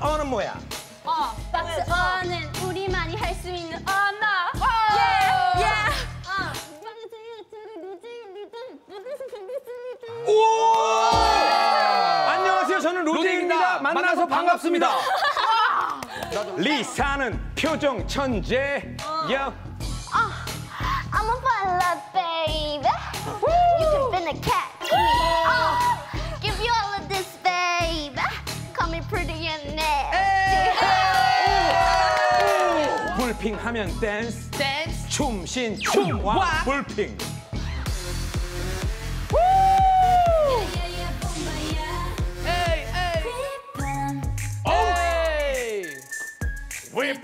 어는 뭐야? 박스 어는 우리만이 할 수 있는 언어. 안녕하세요. 저는 로제입니다. 만나서 반갑습니다. 리사는 표정 천재. I'm a fella, baby. You can finna catch me. Give you all of this, baby. Call me pretty and nasty. 불핑 하면 댄스. 춤신 춤와 불핑.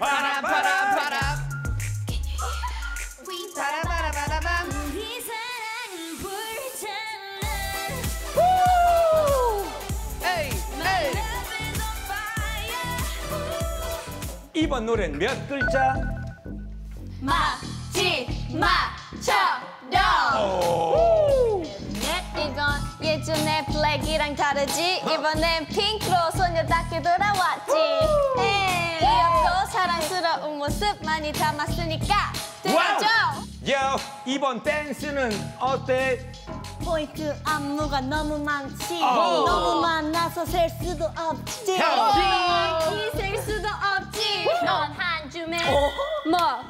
위파라파라파라. 우리 사랑은 불타는 이번 노래는 몇 글자? 이건 예전에 블랙이랑 다르지. 이번엔 핑크로 소녀답게 돌아왔지. 귀엽고 사랑스러운 모습 많이 담았으니까 들어줘. 요, 이번 댄스는 어때? 포인트 안무가 너무 많지. 너무 많아서 셀 수도 없지. 셀 수도 없지. 넌 한 줌에 뭐